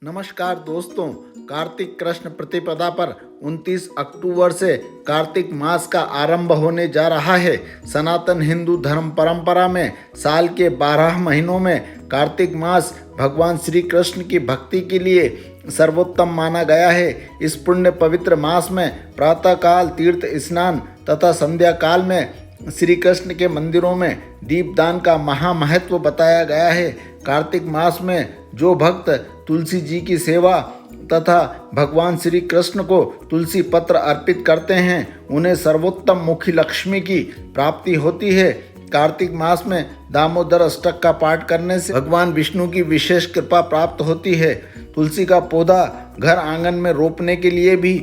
नमस्कार दोस्तों, कार्तिक कृष्ण प्रतिपदा पर 29 अक्टूबर से कार्तिक मास का आरंभ होने जा रहा है। सनातन हिंदू धर्म परंपरा में साल के 12 महीनों में कार्तिक मास भगवान श्री कृष्ण की भक्ति के लिए सर्वोत्तम माना गया है। इस पुण्य पवित्र मास में प्रातःकाल तीर्थ स्नान तथा संध्या काल में श्री कृष्ण के मंदिरों में दीपदान का महामहत्व बताया गया है। कार्तिक मास में जो भक्त तुलसी जी की सेवा तथा भगवान श्री कृष्ण को तुलसी पत्र अर्पित करते हैं, उन्हें सर्वोत्तम मुखी लक्ष्मी की प्राप्ति होती है। कार्तिक मास में दामोदर अष्टक का पाठ करने से भगवान विष्णु की विशेष कृपा प्राप्त होती है। तुलसी का पौधा घर आंगन में रोपने के लिए भी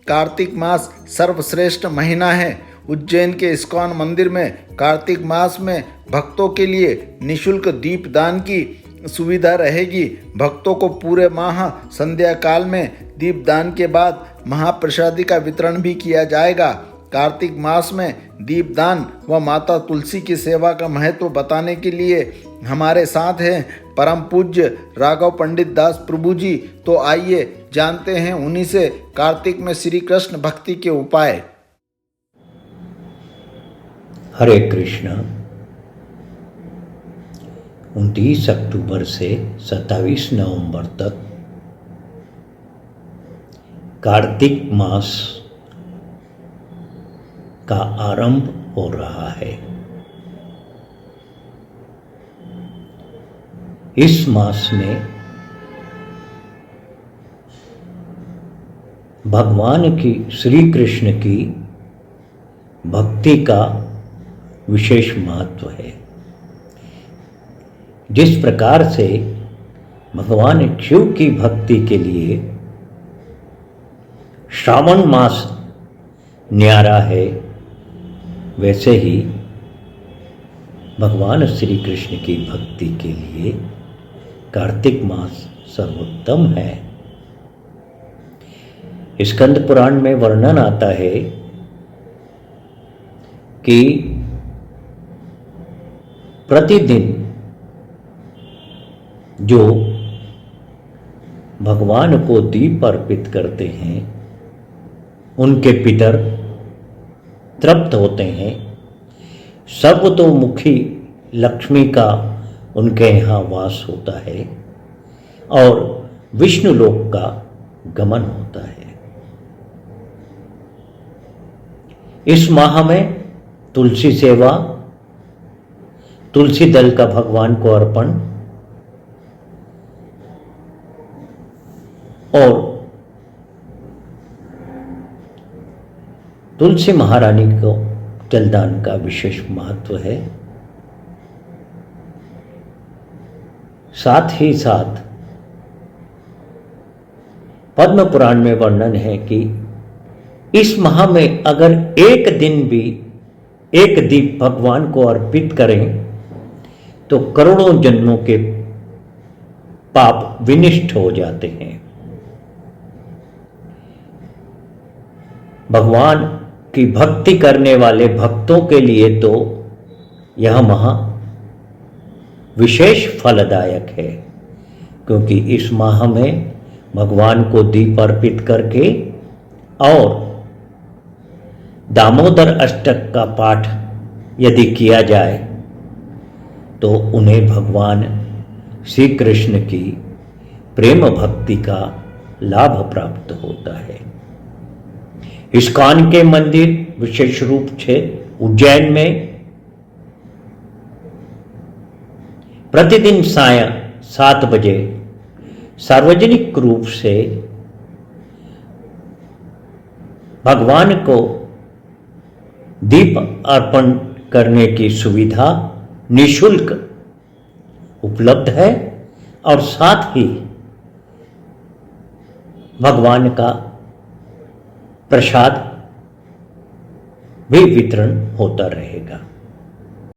कार्तिक मास सर्वश्रेष्ठ महीना है। उज्जैन के इस्कॉन मंदिर में कार्तिक मास में भक्तों के लिए निःशुल्क दीपदान की सुविधा रहेगी। भक्तों को पूरे माह संध्या काल में दीपदान के बाद महाप्रसादी का वितरण भी किया जाएगा। कार्तिक मास में दीपदान व माता तुलसी की सेवा का महत्व बताने के लिए हमारे साथ हैं परम पूज्य राघव पंडित दास प्रभु जी। तो आइए जानते हैं उन्हीं से कार्तिक में श्री कृष्ण भक्ति के उपाय। हरे कृष्णा। 29 अक्टूबर से 27 नवंबर तक कार्तिक मास का आरंभ हो रहा है। इस मास में भगवान की श्री कृष्ण की भक्ति का विशेष महत्व है। जिस प्रकार से भगवान शिव की भक्ति के लिए श्रावण मास न्यारा है, वैसे ही भगवान श्री कृष्ण की भक्ति के लिए कार्तिक मास सर्वोत्तम है। स्कंद पुराण में वर्णन आता है कि प्रतिदिन जो भगवान को दीप अर्पित करते हैं, उनके पितर तृप्त होते हैं। सर्वतोमुखी लक्ष्मी का उनके यहाँ वास होता है और विष्णु लोक का गमन होता है। इस माह में तुलसी सेवा, तुलसी दल का भगवान को अर्पण और तुलसी महारानी को जलदान का विशेष महत्व है। साथ ही साथ पद्म पुराण में वर्णन है कि इस माह में अगर एक दिन भी एक दीप भगवान को अर्पित करें तो करोड़ों जन्मों के पाप विनिष्ट हो जाते हैं। भगवान की भक्ति करने वाले भक्तों के लिए तो यह माह विशेष फलदायक है, क्योंकि इस माह में भगवान को दीप अर्पित करके और दामोदर अष्टक का पाठ यदि किया जाए तो उन्हें भगवान श्री कृष्ण की प्रेम भक्ति का लाभ प्राप्त होता है। इस्कॉन के मंदिर विशेष रूप से उज्जैन में प्रतिदिन साय 7 बजे सार्वजनिक रूप से भगवान को दीप अर्पण करने की सुविधा निःशुल्क उपलब्ध है और साथ ही भगवान का प्रसाद भी वितरण होता रहेगा।